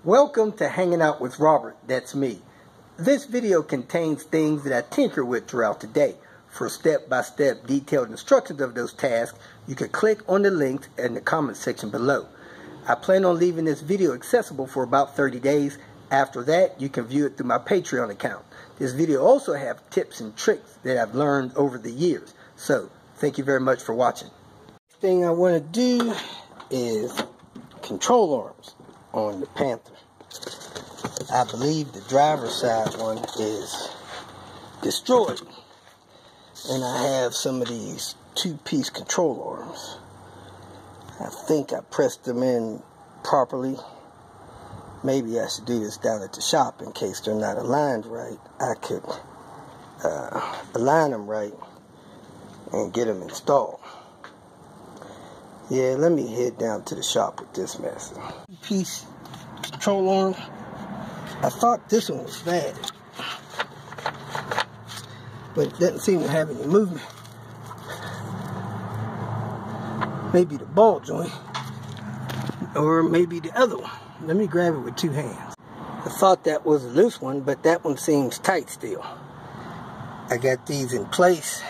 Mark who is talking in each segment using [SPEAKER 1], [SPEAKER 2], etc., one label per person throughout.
[SPEAKER 1] Welcome to Hanging Out with Robert, that's me. This video contains things that I tinker with throughout the day. For step-by-step detailed instructions of those tasks, you can click on the links in the comment section below. I plan on leaving this video accessible for about 30 days. After that, you can view it through my Patreon account. This video also has tips and tricks that I've learned over the years. So, thank you very much for watching. Next thing I want to do is control arms on the Panther. I believe the driver's side one is destroyed. And I have some of these two-piece control arms. I think I pressed them in properly. Maybe I should do this down at the shop in case they're not aligned right. I could align them right and get them installed. Yeah, let me head down to the shop with this mess. Two-piece control arm. I thought this one was bad, but it doesn't seem to have any movement. Maybe the ball joint, or maybe the other one. Let me grab it with two hands. I thought that was a loose one, but that one seems tight still. I got these in place.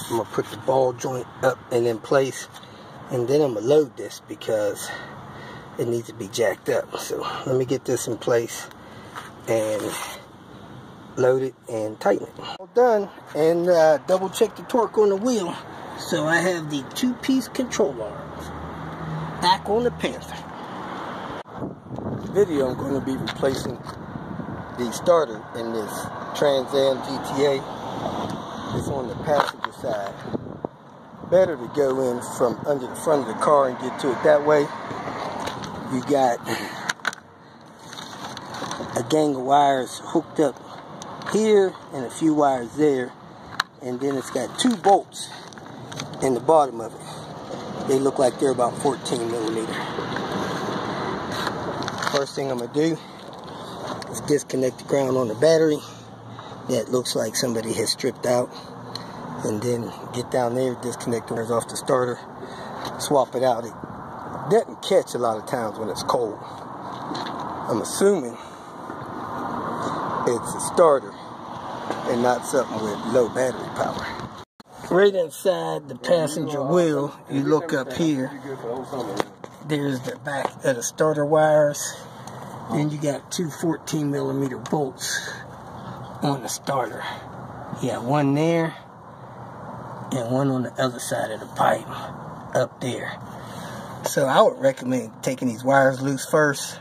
[SPEAKER 1] I'm gonna put the ball joint up and in place, and then I'm gonna load this because it needs to be jacked up. So let me get this in place and load it and tighten it. All done, and double check the torque on the wheel. So I have the two-piece control arms back on the Panther. Video, I'm going to be replacing the starter in this Trans Am GTA. It's on the passenger side. Better to go in from under the front of the car and get to it that way. You got a gang of wires hooked up here and a few wires there, and then it's got two bolts in the bottom of it. They look like they're about 14 millimeter. First thing I'm going to do is disconnect the ground on the battery that looks like somebody has stripped out, and then get down there, disconnect the wires off the starter, swap it out. It doesn't catch a lot of times when it's cold. I'm assuming it's a starter and not something with low battery power. Right inside the passenger wheel, you look up here, there's the back of the starter wires. Then you got two 14 millimeter bolts on the starter. You got one there and one on the other side of the pipe up there. So I would recommend taking these wires loose first.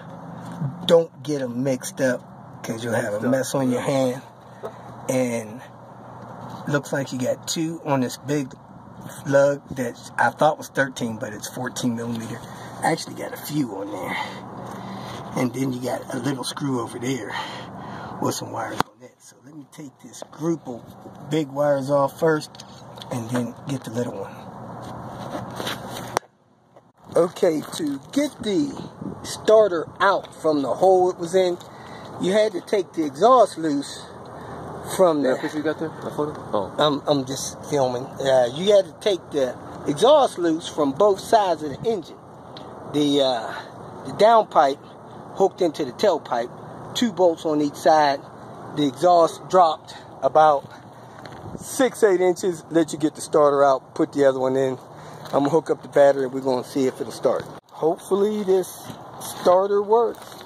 [SPEAKER 1] Don't get them mixed up because you'll have a mess on your hand. And looks like you got two on this big lug that I thought was 13, but it's 14 millimeter. I actually got a few on there. And then you got a little screw over there with some wires on that. So let me take this group of big wires off first and then get the little one. Okay, to get the starter out from the hole it was in, you had to take the exhaust loose from the...
[SPEAKER 2] picture you got there? A photo? Oh.
[SPEAKER 1] I'm just filming. You had to take the exhaust loose from both sides of the engine. The downpipe hooked into the tailpipe, two bolts on each side. The exhaust dropped about 6-8 inches. Let you get the starter out, put the other one in. I'm gonna hook up the battery and we're gonna see if it'll start. Hopefully this starter works.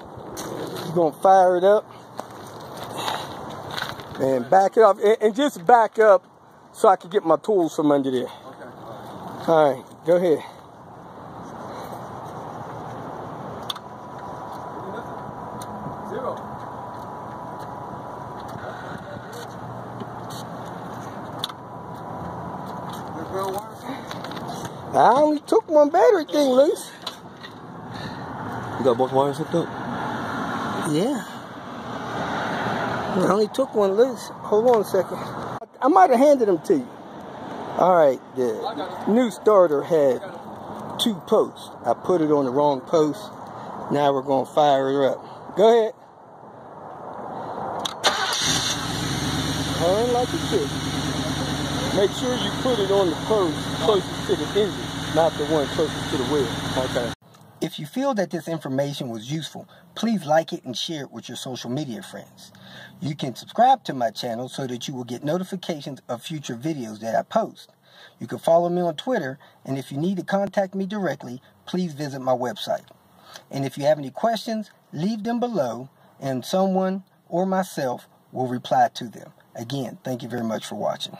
[SPEAKER 1] You're gonna fire it up and back it off, and just back up so I can get my tools from under there. Okay. All right, go ahead. I only took one battery thing loose.
[SPEAKER 2] You got both wires hooked up?
[SPEAKER 1] Yeah. I only took one loose. Hold on a second. I might have handed them to you. Alright, the new starter had two posts. I put it on the wrong post. Now we're going to fire her up. Go ahead. Turn like you should. Make sure you put it on the post closest to the engine, not the one closest to the wheel. Okay. If you feel that this information was useful, please like it and share it with your social media friends. You can subscribe to my channel so that you will get notifications of future videos that I post. You can follow me on Twitter, and if you need to contact me directly, please visit my website. And if you have any questions, leave them below, and someone or myself will reply to them. Again, thank you very much for watching.